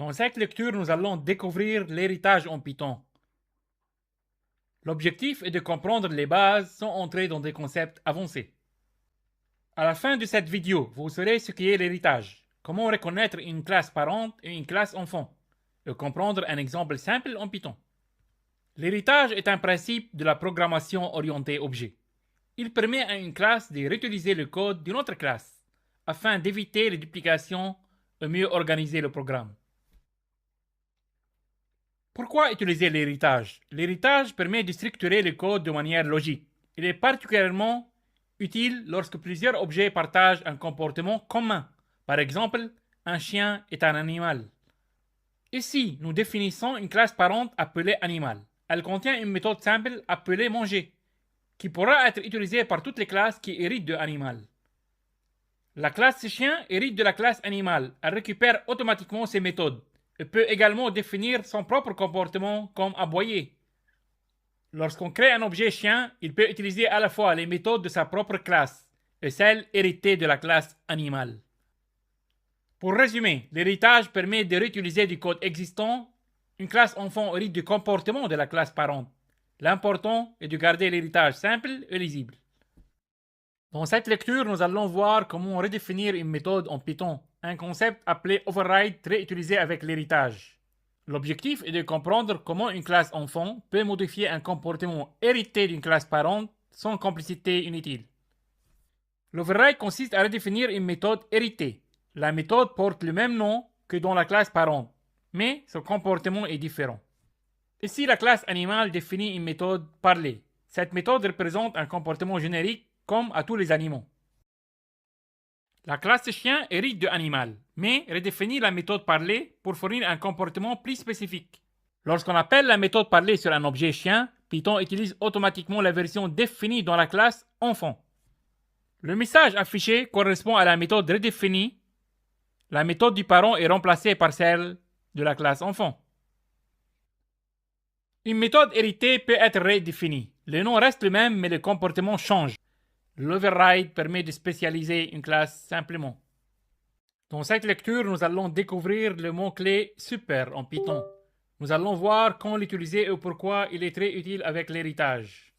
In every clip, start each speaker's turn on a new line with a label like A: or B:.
A: Dans cette lecture, nous allons découvrir l'héritage en Python. L'objectif est de comprendre les bases sans entrer dans des concepts avancés. À la fin de cette vidéo, vous saurez ce qu'est l'héritage, comment reconnaître une classe parente et une classe enfant, et comprendre un exemple simple en Python. L'héritage est un principe de la programmation orientée objet. Il permet à une classe de réutiliser le code d'une autre classe, afin d'éviter les duplications et mieux organiser le programme. Pourquoi utiliser l'héritage? L'héritage permet de structurer le code de manière logique. Il est particulièrement utile lorsque plusieurs objets partagent un comportement commun. Par exemple, un chien est un animal. Ici, nous définissons une classe parente appelée animal. Elle contient une méthode simple appelée manger, qui pourra être utilisée par toutes les classes qui héritent de animal. La classe chien hérite de la classe animal. Elle récupère automatiquement ses méthodes. Elle peut également définir son propre comportement comme aboyer. Lorsqu'on crée un objet chien, il peut utiliser à la fois les méthodes de sa propre classe et celles héritées de la classe animale. Pour résumer, l'héritage permet de réutiliser du code existant. Une classe enfant hérite du comportement de la classe parente. L'important est de garder l'héritage simple et lisible. Dans cette lecture, nous allons voir comment redéfinir une méthode en Python, un concept appelé override très utilisé avec l'héritage. L'objectif est de comprendre comment une classe enfant peut modifier un comportement hérité d'une classe parente sans complicité inutile. L'override consiste à redéfinir une méthode héritée. La méthode porte le même nom que dans la classe parente, mais son comportement est différent. Ici, la classe animale définit une méthode parler. Cette méthode représente un comportement générique comme à tous les animaux. La classe chien hérite de animal, mais redéfinit la méthode parler pour fournir un comportement plus spécifique. Lorsqu'on appelle la méthode parler sur un objet chien, Python utilise automatiquement la version définie dans la classe enfant. Le message affiché correspond à la méthode redéfinie. La méthode du parent est remplacée par celle de la classe enfant. Une méthode héritée peut être redéfinie. Le nom reste le même, mais le comportement change. L'override permet de spécialiser une classe simplement. Dans cette lecture, nous allons découvrir le mot-clé super en Python. Nous allons voir comment l'utiliser et pourquoi il est très utile avec l'héritage.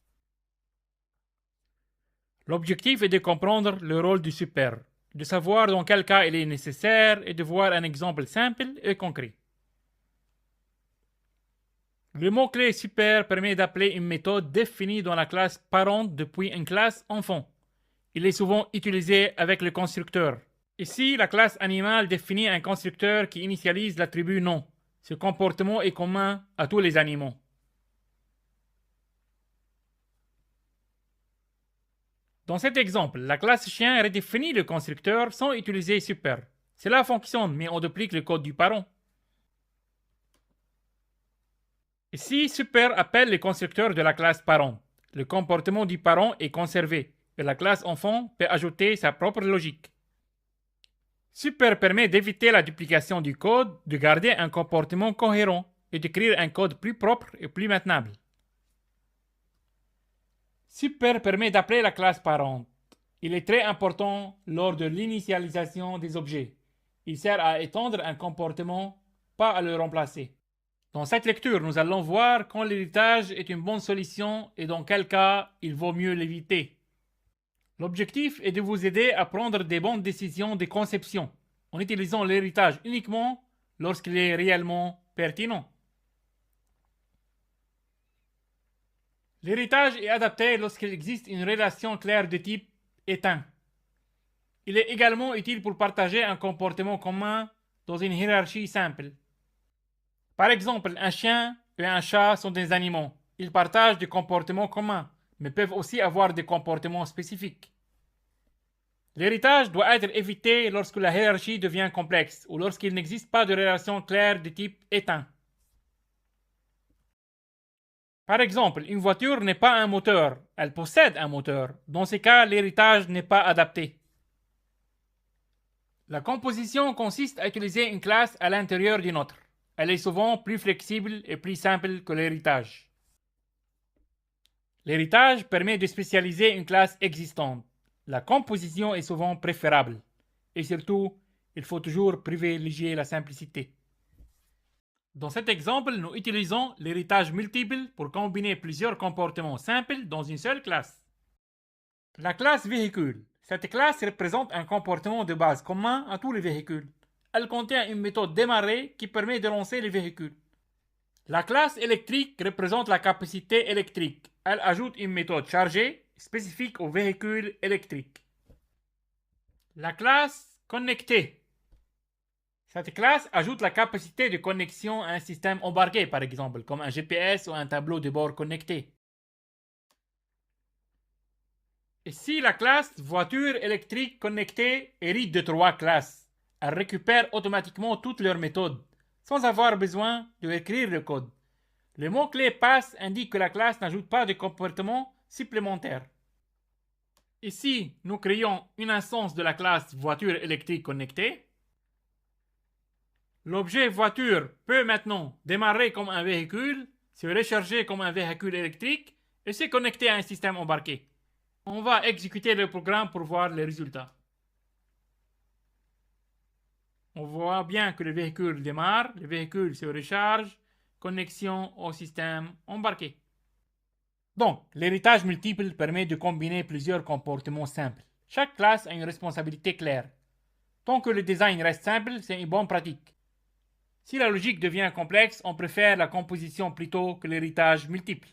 A: L'objectif est de comprendre le rôle du super, de savoir dans quel cas il est nécessaire et de voir un exemple simple et concret. Le mot-clé super permet d'appeler une méthode définie dans la classe parente depuis une classe enfant. Il est souvent utilisé avec le constructeur. Ici, la classe animale définit un constructeur qui initialise l'attribut nom. Ce comportement est commun à tous les animaux. Dans cet exemple, la classe chien redéfinit le constructeur sans utiliser super. Cela fonctionne, mais on duplique le code du parent. Ici, super appelle le constructeur de la classe parent. Le comportement du parent est conservé et la classe enfant peut ajouter sa propre logique. Super permet d'éviter la duplication du code, de garder un comportement cohérent et d'écrire un code plus propre et plus maintenable. Super permet d'appeler la classe parente. Il est très important lors de l'initialisation des objets. Il sert à étendre un comportement, pas à le remplacer. Dans cette lecture, nous allons voir quand l'héritage est une bonne solution et dans quel cas il vaut mieux l'éviter. L'objectif est de vous aider à prendre des bonnes décisions de conception en utilisant l'héritage uniquement lorsqu'il est réellement pertinent. L'héritage est adapté lorsqu'il existe une relation claire de type éteint. Il est également utile pour partager un comportement commun dans une hiérarchie simple. Par exemple, un chien et un chat sont des animaux. Ils partagent des comportements communs, mais peuvent aussi avoir des comportements spécifiques. L'héritage doit être évité lorsque la hiérarchie devient complexe ou lorsqu'il n'existe pas de relation claire de type éteint. Par exemple, une voiture n'est pas un moteur, elle possède un moteur. Dans ces cas, l'héritage n'est pas adapté. La composition consiste à utiliser une classe à l'intérieur d'une autre. Elle est souvent plus flexible et plus simple que l'héritage. L'héritage permet de spécialiser une classe existante. La composition est souvent préférable. Et surtout, il faut toujours privilégier la simplicité. Dans cet exemple, nous utilisons l'héritage multiple pour combiner plusieurs comportements simples dans une seule classe. La classe véhicule. Cette classe représente un comportement de base commun à tous les véhicules. Elle contient une méthode démarrer qui permet de lancer les véhicules. La classe électrique représente la capacité électrique. Elle ajoute une méthode chargée spécifique aux véhicules électriques. La classe connectée. Cette classe ajoute la capacité de connexion à un système embarqué, par exemple, comme un GPS ou un tableau de bord connecté. Ici, la classe voiture électrique connectée hérite de 3 classes. Elle récupère automatiquement toutes leurs méthodes, sans avoir besoin d'écrire le code. Le mot-clé pass indique que la classe n'ajoute pas de comportement supplémentaire. Ici, nous créons une instance de la classe voiture électrique connectée. L'objet voiture peut maintenant démarrer comme un véhicule, se recharger comme un véhicule électrique et se connecter à un système embarqué. On va exécuter le programme pour voir les résultats. On voit bien que le véhicule démarre, le véhicule se recharge, connexion au système embarqué. Donc, l'héritage multiple permet de combiner plusieurs comportements simples. Chaque classe a une responsabilité claire. Tant que le design reste simple, c'est une bonne pratique. Si la logique devient complexe, on préfère la composition plutôt que l'héritage multiple.